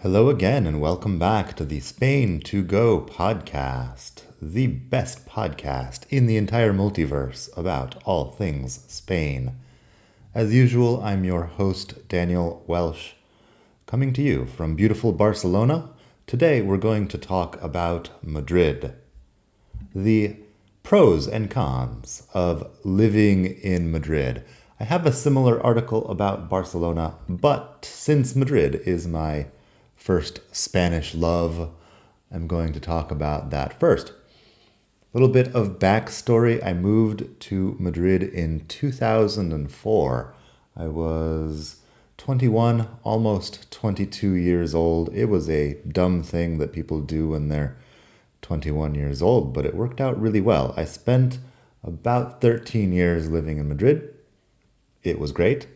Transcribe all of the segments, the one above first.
Hello again, and welcome back to the Spain to Go podcast, the best podcast in the entire multiverse about all things Spain. As usual, I'm your host, Daniel Welsh, coming to you from beautiful Barcelona. Today, we're going to talk about Madrid, the pros and cons of living in Madrid. I have a similar article about Barcelona, but since Madrid is my first Spanish love, I'm going to talk about that first. A little bit of backstory. I moved to Madrid in 2004. I was 21, almost 22 years old. It was a dumb thing that people do when they're 21 years old, but it worked out really well. I spent about 13 years living in Madrid. It was great,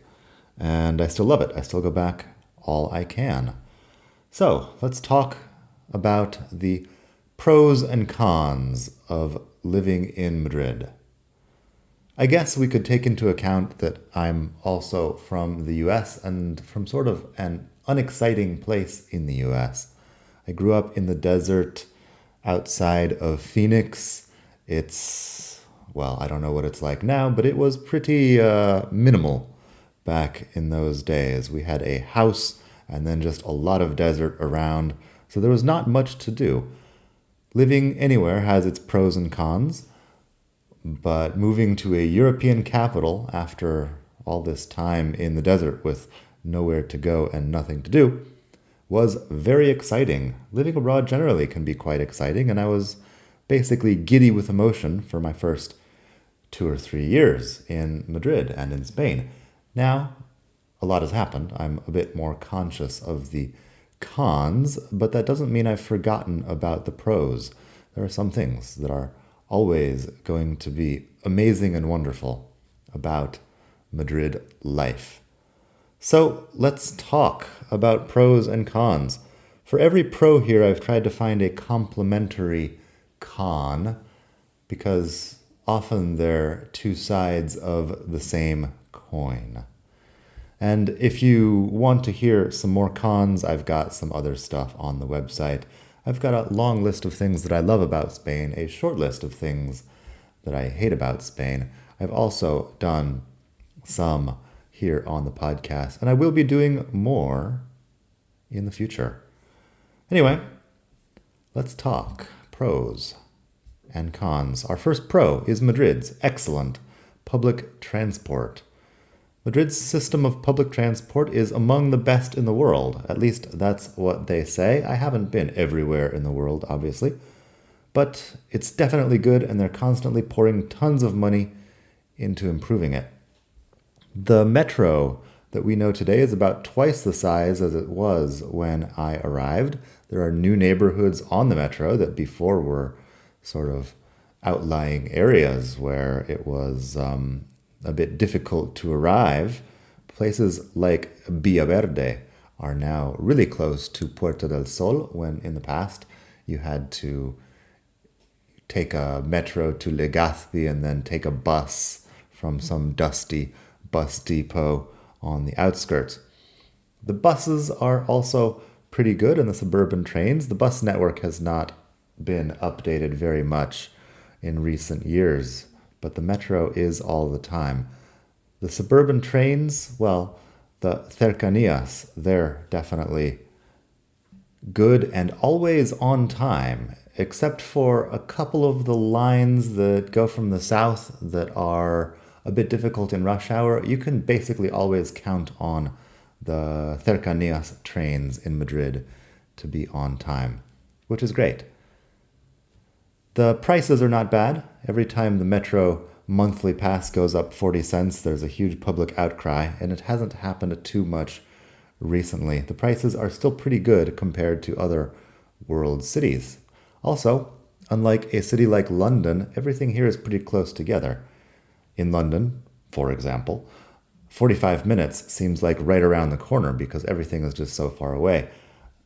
and I still love it. I still go back all I can. So let's talk about the pros and cons of living in Madrid. I guess we could take into account that I'm also from the US and from sort of an unexciting place in the US. I grew up in the desert outside of Phoenix. I don't know what it's like now, but it was pretty minimal back in those days. We had a house and then just a lot of desert around, so there was not much to do. Living anywhere has its pros and cons, but moving to a European capital after all this time in the desert with nowhere to go and nothing to do was very exciting. Living abroad generally can be quite exciting, and I was basically giddy with emotion for my first 2 or 3 years in Madrid and in Spain. Now, a lot has happened. I'm a bit more conscious of the cons, but that doesn't mean I've forgotten about the pros. There are some things that are always going to be amazing and wonderful about Madrid life. So let's talk about pros and cons. For every pro here, I've tried to find a complementary con, because often they're two sides of the same coin. And if you want to hear some more cons, I've got some other stuff on the website. I've got a long list of things that I love about Spain, a short list of things that I hate about Spain. I've also done some here on the podcast, and I will be doing more in the future. Anyway, let's talk pros and cons. Our first pro is Madrid's excellent public transport. Madrid's system of public transport is among the best in the world. At least that's what they say. I haven't been everywhere in the world, obviously, but it's definitely good, and they're constantly pouring tons of money into improving it. The metro that we know today is about twice the size as it was when I arrived. There are new neighborhoods on the metro that before were sort of outlying areas where it was a bit difficult to arrive. Places like Villaverde are now really close to Puerta del Sol, when in the past you had to take a metro to Legazpi and then take a bus from some dusty bus depot on the outskirts. The buses are also pretty good, and the suburban trains. The bus network has not been updated very much in recent years, but the metro is all the time. The suburban trains, well, the cercanías, they're definitely good and always on time, except for a couple of the lines that go from the south that are a bit difficult in rush hour. You can basically always count on the cercanías trains in Madrid to be on time, which is great. The prices are not bad. Every time the metro monthly pass goes up 40 cents, there's a huge public outcry, and it hasn't happened too much recently. The prices are still pretty good compared to other world cities. Also, unlike a city like London, everything here is pretty close together. In London, for example, 45 minutes seems like right around the corner because everything is just so far away.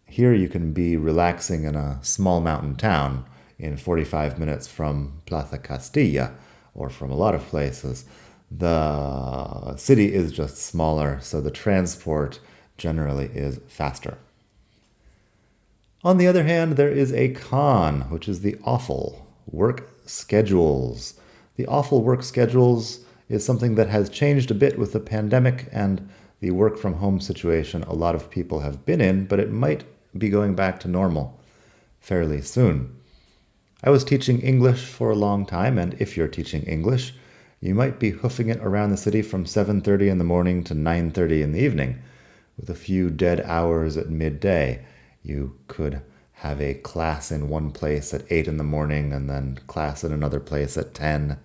Here you can be relaxing in a small mountain town in 45 minutes from Plaza Castilla, or from a lot of places. The city is just smaller, so the transport generally is faster. On the other hand, there is a con, which is the awful work schedules. The awful work schedules is something that has changed a bit with the pandemic and the work from home situation a lot of people have been in, but it might be going back to normal fairly soon. I was teaching English for a long time, and if you're teaching English, you might be hoofing it around the city from 7:30 in the morning to 9:30 in the evening, with a few dead hours at midday. You could have a class in one place at 8 in the morning and then class in another place at 10.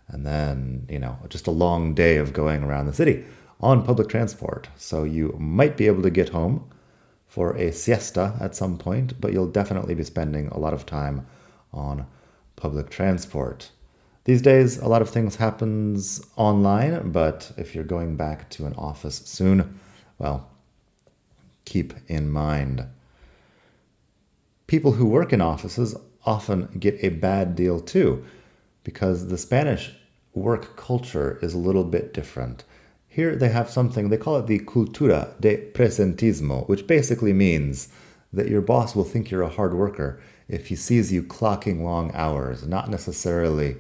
And then, just a long day of going around the city on public transport. So you might be able to get home for a siesta at some point, but you'll definitely be spending a lot of time on public transport. These days, a lot of things happens online, but if you're going back to an office soon, well, keep in mind. People who work in offices often get a bad deal too, because the Spanish work culture is a little bit different. Here they have something, they call it the cultura de presentismo, which basically means that your boss will think you're a hard worker if he sees you clocking long hours, not necessarily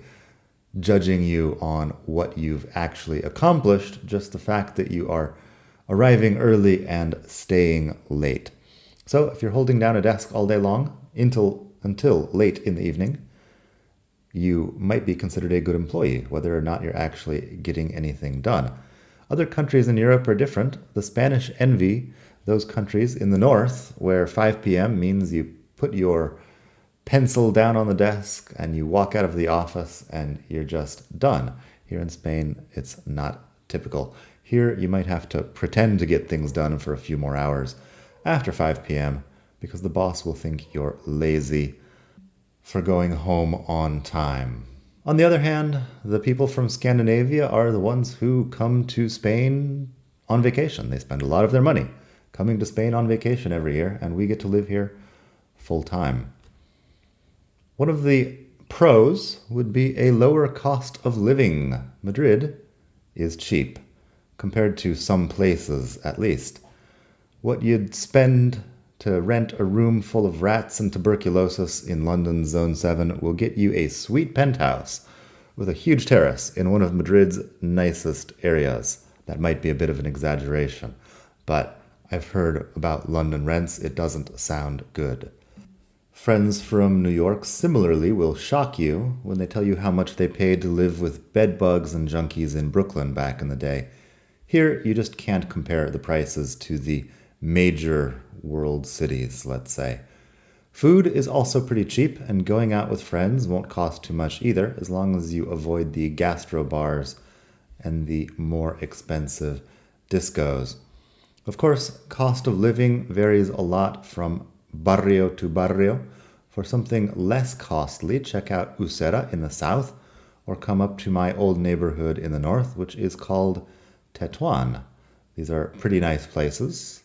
judging you on what you've actually accomplished, just the fact that you are arriving early and staying late. So if you're holding down a desk all day long until late in the evening, you might be considered a good employee, whether or not you're actually getting anything done. Other countries in Europe are different. The Spanish envy those countries in the north where 5 p.m. means you put your pencil down on the desk and you walk out of the office and you're just done. Here in Spain, it's not typical. Here, you might have to pretend to get things done for a few more hours after 5 p.m. because the boss will think you're lazy for going home on time. On the other hand, the people from Scandinavia are the ones who come to Spain on vacation. They spend a lot of their money coming to Spain on vacation every year, and we get to live here full time. One of the pros would be a lower cost of living. Madrid is cheap, compared to some places at least. What you'd spend to rent a room full of rats and tuberculosis in London's Zone 7 will get you a sweet penthouse with a huge terrace in one of Madrid's nicest areas. That might be a bit of an exaggeration, but I've heard about London rents. It doesn't sound good. Friends from New York similarly will shock you when they tell you how much they paid to live with bedbugs and junkies in Brooklyn back in the day. Here, you just can't compare the prices to the major world cities, let's say. Food is also pretty cheap, and going out with friends won't cost too much either, as long as you avoid the gastro bars and the more expensive discos. Of course, cost of living varies a lot from barrio to barrio. For something less costly, check out Usera in the south, or come up to my old neighborhood in the north, which is called Tetuan. These are pretty nice places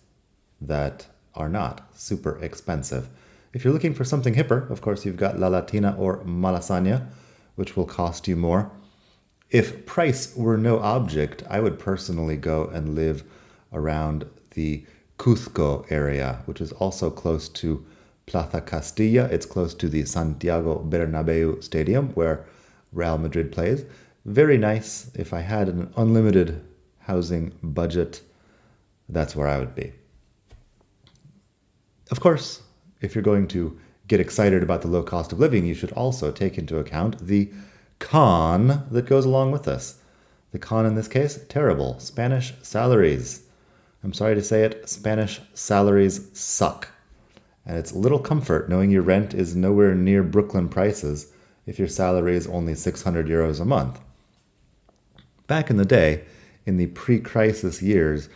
that are not super expensive. If you're looking for something hipper, of course, you've got La Latina or Malasaña, which will cost you more. If price were no object, I would personally go and live around the Cuzco area, which is also close to Plaza Castilla. It's close to the Santiago Bernabeu Stadium, where Real Madrid plays. Very nice. If I had an unlimited housing budget, that's where I would be. Of course, if you're going to get excited about the low cost of living, you should also take into account the con that goes along with this. The con in this case, terrible. Spanish salaries. I'm sorry to say it, Spanish salaries suck. And it's little comfort knowing your rent is nowhere near Brooklyn prices if your salary is only 600 euros a month. Back in the day, in the pre-crisis years,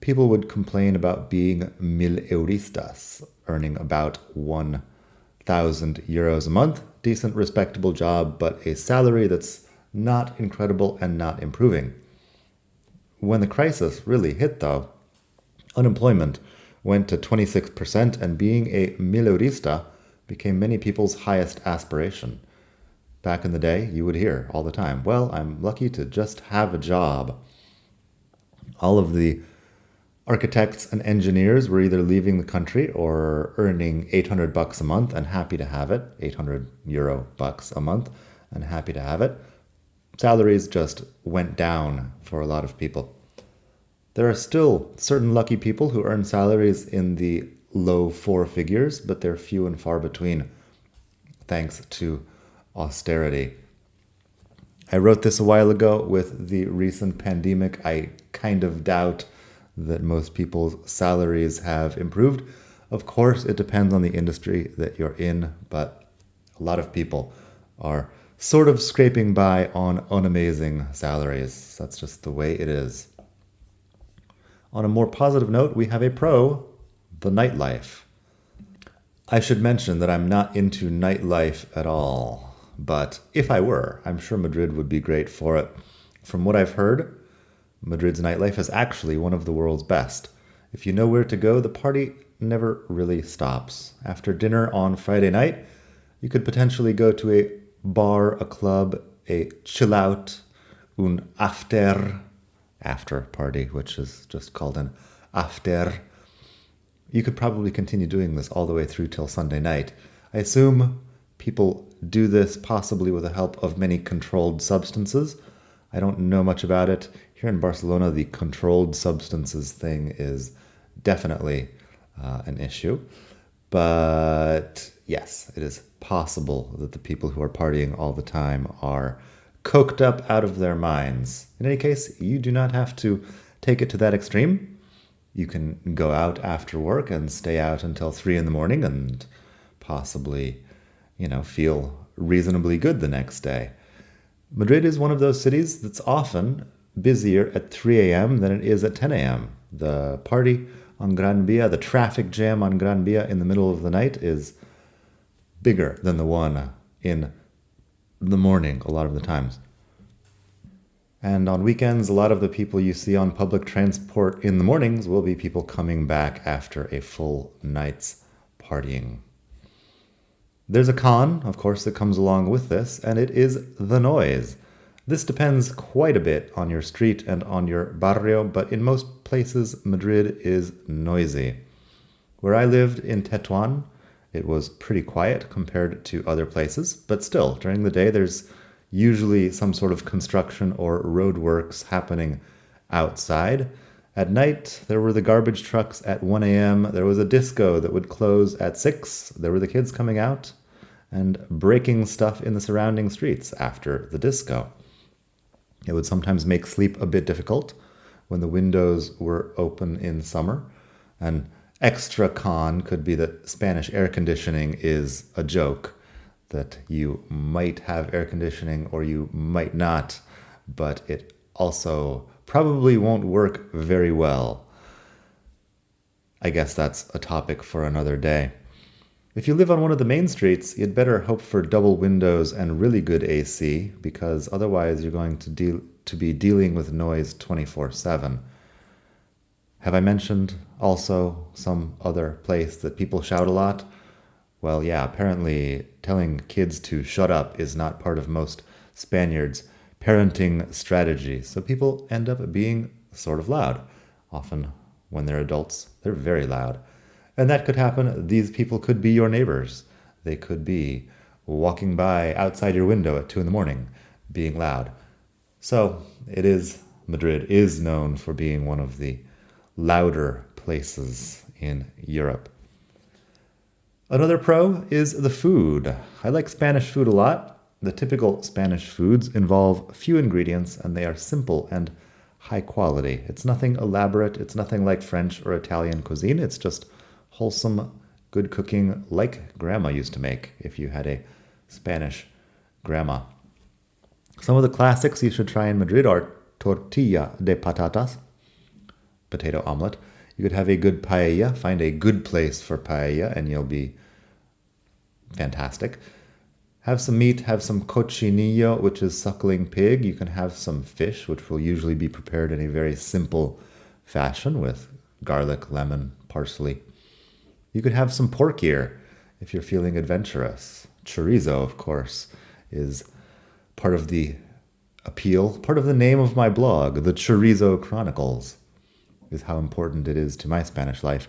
people would complain about being mil-euristas, earning about 1,000 euros a month. Decent, respectable job, but a salary that's not incredible and not improving. When the crisis really hit, though, unemployment went to 26%, and being a mil-eurista became many people's highest aspiration. Back in the day, you would hear all the time, well, I'm lucky to just have a job. All of the Architects and engineers were either leaving the country or earning 800 bucks a month and happy to have it, 800 euro bucks a month and happy to have it. Salaries just went down for a lot of people. There are still certain lucky people who earn salaries in the low four figures, but they're few and far between, thanks to austerity. I wrote this a while ago. With the recent pandemic, I kind of doubt that most people's salaries have improved. Of course, it depends on the industry that you're in, but a lot of people are sort of scraping by on unamazing salaries. That's just the way it is. On a more positive note, we have a pro, the nightlife. I should mention that I'm not into nightlife at all, but if I were, I'm sure Madrid would be great for it. From what I've heard, Madrid's nightlife is actually one of the world's best. If you know where to go, the party never really stops. After dinner on Friday night, you could potentially go to a bar, a club, a chill out, un after party, which is just called an after. You could probably continue doing this all the way through till Sunday night. I assume people do this possibly with the help of many controlled substances. I don't know much about it. Here in Barcelona, the controlled substances thing is definitely an issue. But yes, it is possible that the people who are partying all the time are coked up out of their minds. In any case, you do not have to take it to that extreme. You can go out after work and stay out until 3 a.m. and possibly, feel reasonably good the next day. Madrid is one of those cities that's often busier at 3 a.m. than it is at 10 a.m. The party on Gran Via, the traffic jam on Gran Via in the middle of the night is bigger than the one in the morning a lot of the times. And on weekends, a lot of the people you see on public transport in the mornings will be people coming back after a full night's partying. There's a con, of course, that comes along with this, and it is the noise. This depends quite a bit on your street and on your barrio, but in most places, Madrid is noisy. Where I lived in Tetuan, it was pretty quiet compared to other places, but still, during the day, there's usually some sort of construction or roadworks happening outside. At night, there were the garbage trucks at 1 a.m. There was a disco that would close at 6. There were the kids coming out and breaking stuff in the surrounding streets after the disco. It would sometimes make sleep a bit difficult when the windows were open in summer. An extra con could be that Spanish air conditioning is a joke, that you might have air conditioning or you might not, but it also probably won't work very well. I guess that's a topic for another day. If you live on one of the main streets, you'd better hope for double windows and really good AC, because otherwise you're going to be dealing with noise 24/7. Have I mentioned also some other place that people shout a lot? Well, yeah, apparently telling kids to shut up is not part of most Spaniards' parenting strategy, so people end up being sort of loud. Often, when they're adults, they're very loud. And that could happen. These people could be your neighbors. They could be walking by outside your window at 2 a.m, being loud. So, Madrid is known for being one of the louder places in Europe. Another pro is the food. I like Spanish food a lot. The typical Spanish foods involve few ingredients and they are simple and high quality. It's nothing elaborate. It's nothing like French or Italian cuisine. It's just wholesome, good cooking like grandma used to make if you had a Spanish grandma. Some of the classics you should try in Madrid are tortilla de patatas, potato omelet. You could have a good paella. Find a good place for paella and you'll be fantastic. Have some meat, have some cochinillo, which is suckling pig. You can have some fish, which will usually be prepared in a very simple fashion with garlic, lemon, parsley. You could have some pork ear if you're feeling adventurous. Chorizo, of course, is part of the appeal, part of the name of my blog, The Chorizo Chronicles. is how important it is to my Spanish life.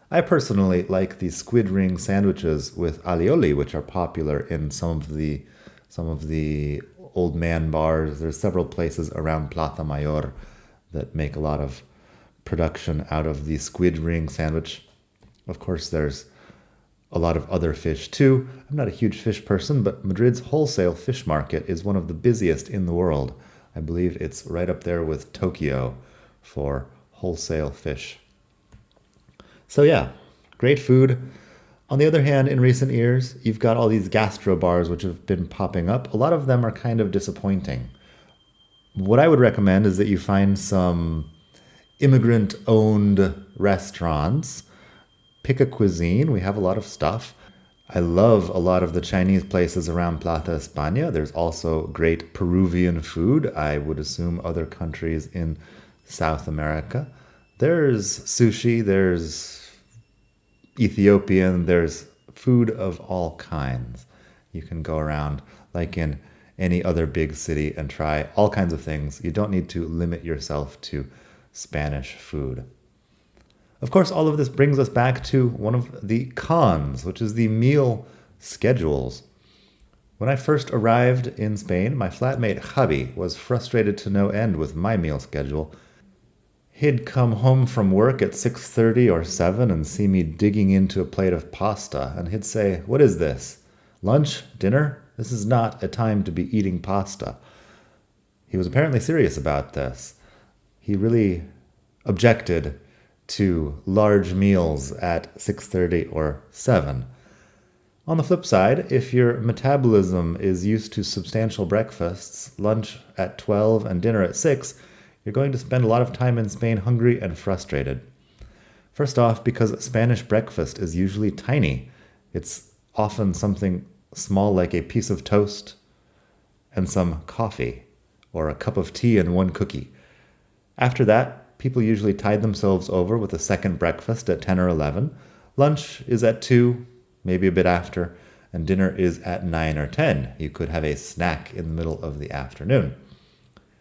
I personally like the squid ring sandwiches with alioli, which are popular in some of the old man bars. There's several places around Plaza Mayor that make a lot of production out of the squid ring sandwich. Of course, there's a lot of other fish too. I'm not a huge fish person, but Madrid's wholesale fish market is one of the busiest in the world. I believe it's right up there with Tokyo for wholesale fish. So yeah, great food. On the other hand, in recent years, you've got all these gastro bars which have been popping up. A lot of them are kind of disappointing. What I would recommend is that you find some immigrant-owned restaurants. Pick a cuisine. We have a lot of stuff. I love a lot of the Chinese places around Plaza España. There's also great Peruvian food. I would assume other countries in South America. There's sushi, there's Ethiopian, there's food of all kinds. You can go around like in any other big city and try all kinds of things. You don't need to limit yourself to Spanish food. Of course, all of this brings us back to one of the cons, which is the meal schedules. When I first arrived in Spain, my flatmate Javi was frustrated to no end with my meal schedule. He'd come home from work at 6:30 or 7 and see me digging into a plate of pasta, and he'd say, "What is this? Lunch? Dinner? This is not a time to be eating pasta." He was apparently serious about this. He really objected to large meals at 6:30 or 7. On the flip side, if your metabolism is used to substantial breakfasts, lunch at 12 and dinner at 6, you're going to spend a lot of time in Spain hungry and frustrated. First off, because Spanish breakfast is usually tiny. It's often something small like a piece of toast and some coffee, or a cup of tea and one cookie. After that, people usually tide themselves over with a second breakfast at 10 or 11. Lunch is at 2, maybe a bit after, and dinner is at 9 or 10. You could have a snack in the middle of the afternoon.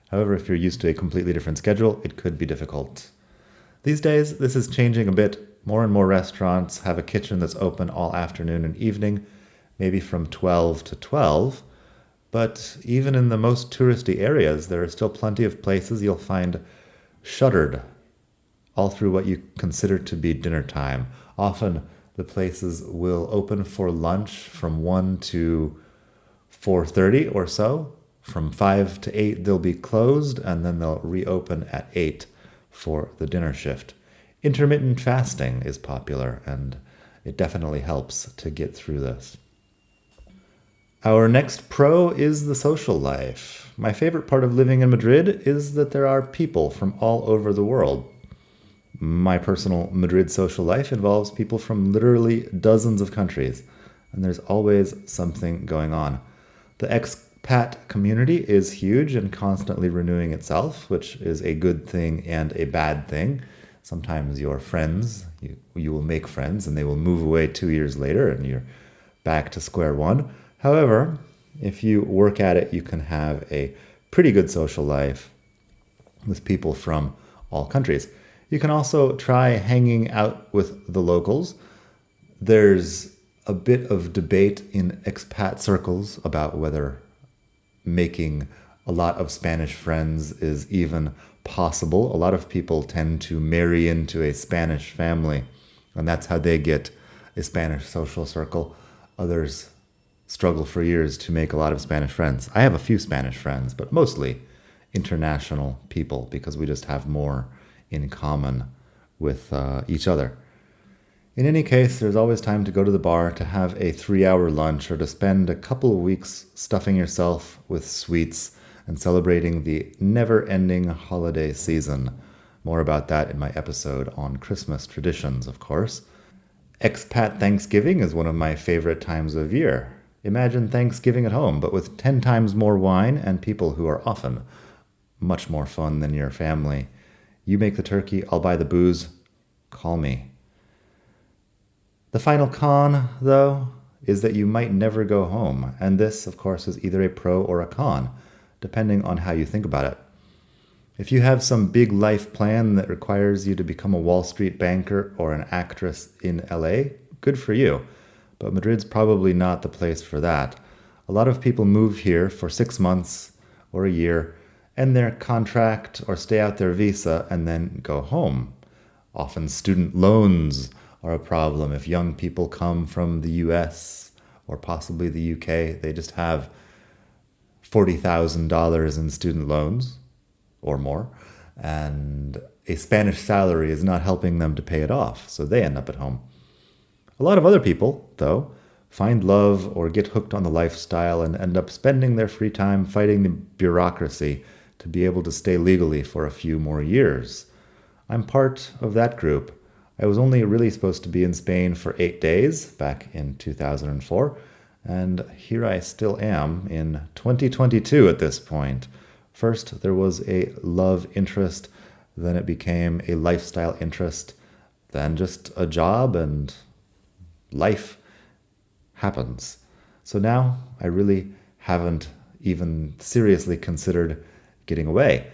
However, if you're used to a completely different schedule, it could be difficult. These days, this is changing a bit. More and more restaurants have a kitchen that's open all afternoon and evening, maybe from 12 to 12. But even in the most touristy areas, there are still plenty of places you'll find shuttered all through what you consider to be dinner time. Often the places will open for lunch from 1 to 4:30 or so. From 5 to 8 they'll be closed, and then they'll reopen at 8 for the dinner shift. Intermittent fasting is popular, and it definitely helps to get through this. Our next pro is the social life. My favorite part of living in Madrid is that there are people from all over the world. My personal Madrid social life involves people from literally dozens of countries, and there's always something going on. The expat community is huge and constantly renewing itself, which is a good thing and a bad thing. Sometimes your friends, you will make friends, and they will move away 2 years later, and you're back to square one. However, if you work at it, you can have a pretty good social life with people from all countries. You can also try hanging out with the locals. There's a bit of debate in expat circles about whether making a lot of Spanish friends is even possible. A lot of people tend to marry into a Spanish family, and that's how they get a Spanish social circle. Others struggle for years to make a lot of Spanish friends. I have a few Spanish friends, but mostly international people because we just have more in common with each other. In any case, there's always time to go to the bar, to have a 3-hour lunch, or to spend a couple of weeks stuffing yourself with sweets and celebrating the never-ending holiday season. More about that in my episode on Christmas traditions, of course. Expat Thanksgiving is one of my favorite times of year. Imagine Thanksgiving at home, but with 10 times more wine and people who are often much more fun than your family. You make the turkey, I'll buy the booze. Call me. The final con, though, is that you might never go home, and this, of course, is either a pro or a con, depending on how you think about it. If you have some big life plan that requires you to become a Wall Street banker or an actress in LA, good for you. But Madrid's probably not the place for that. A lot of people move here for 6 months or a year, end their contract or stay out their visa, and then go home. Often student loans are a problem. If young people come from the US or possibly the UK, they just have $40,000 in student loans or more, and a Spanish salary is not helping them to pay it off, so they end up at home. A lot of other people, though, find love or get hooked on the lifestyle and end up spending their free time fighting the bureaucracy to be able to stay legally for a few more years. I'm part of that group. I was only really supposed to be in Spain for 8 days back in 2004, and here I still am in 2022 at this point. First, there was a love interest, then it became a lifestyle interest, then just a job, and life happens. So now I really haven't even seriously considered getting away.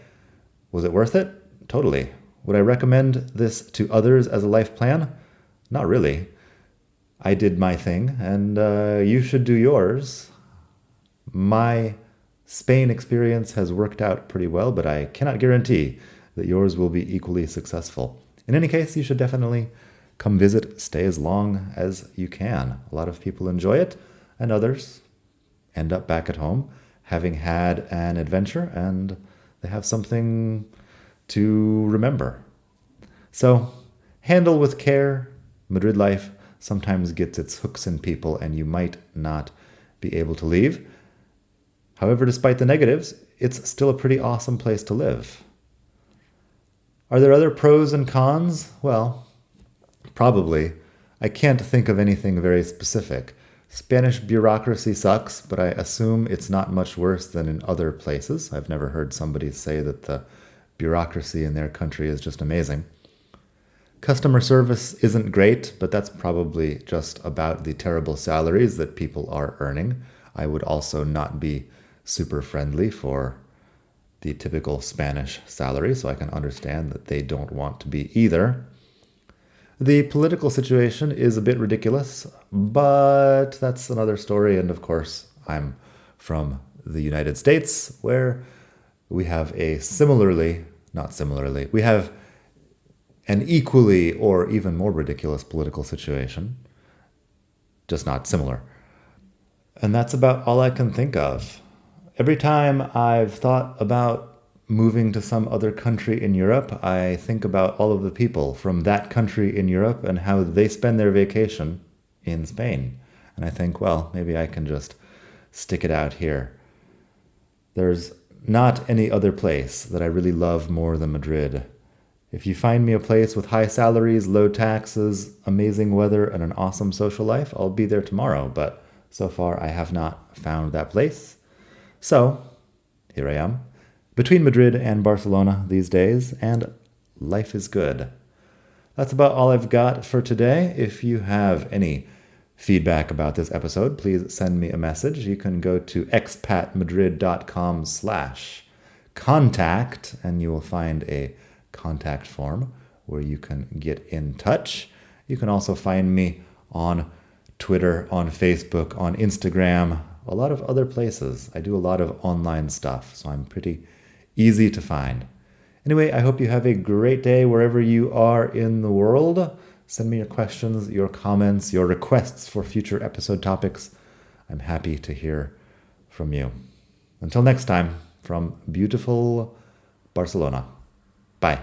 Was it worth it? Totally. Would I recommend this to others as a life plan? Not really. I did my thing, and you should do yours. My Spain experience has worked out pretty well, but I cannot guarantee that yours will be equally successful. In any case, you should definitely come visit, stay as long as you can. A lot of people enjoy it, and others end up back at home having had an adventure, and they have something to remember. So, handle with care. Madrid life sometimes gets its hooks in people, and you might not be able to leave. However, despite the negatives, it's still a pretty awesome place to live. Are there other pros and cons? Well, probably. I can't think of anything very specific. Spanish bureaucracy sucks, but I assume it's not much worse than in other places. I've never heard somebody say that the bureaucracy in their country is just amazing. Customer service isn't great, but that's probably just about the terrible salaries that people are earning. I would also not be super friendly for the typical Spanish salary, so I can understand that they don't want to be either. The political situation is a bit ridiculous, but that's another story. And of course, I'm from the United States, where we have we have an equally or even more ridiculous political situation, just not similar. And that's about all I can think of. Every time I've thought about moving to some other country in Europe, I think about all of the people from that country in Europe and how they spend their vacation in Spain. And I think, well, maybe I can just stick it out here. There's not any other place that I really love more than Madrid. If you find me a place with high salaries, low taxes, amazing weather, and an awesome social life, I'll be there tomorrow. But so far, I have not found that place. So, here I am, between Madrid and Barcelona these days, and life is good. That's about all I've got for today. If you have any feedback about this episode, please send me a message. You can go to expatmadrid.com/contact, and you will find a contact form where you can get in touch. You can also find me on Twitter, on Facebook, on Instagram, a lot of other places. I do a lot of online stuff, so I'm pretty easy to find. Anyway, I hope you have a great day wherever you are in the world. Send me your questions, your comments, your requests for future episode topics. I'm happy to hear from you. Until next time, from beautiful Barcelona. Bye.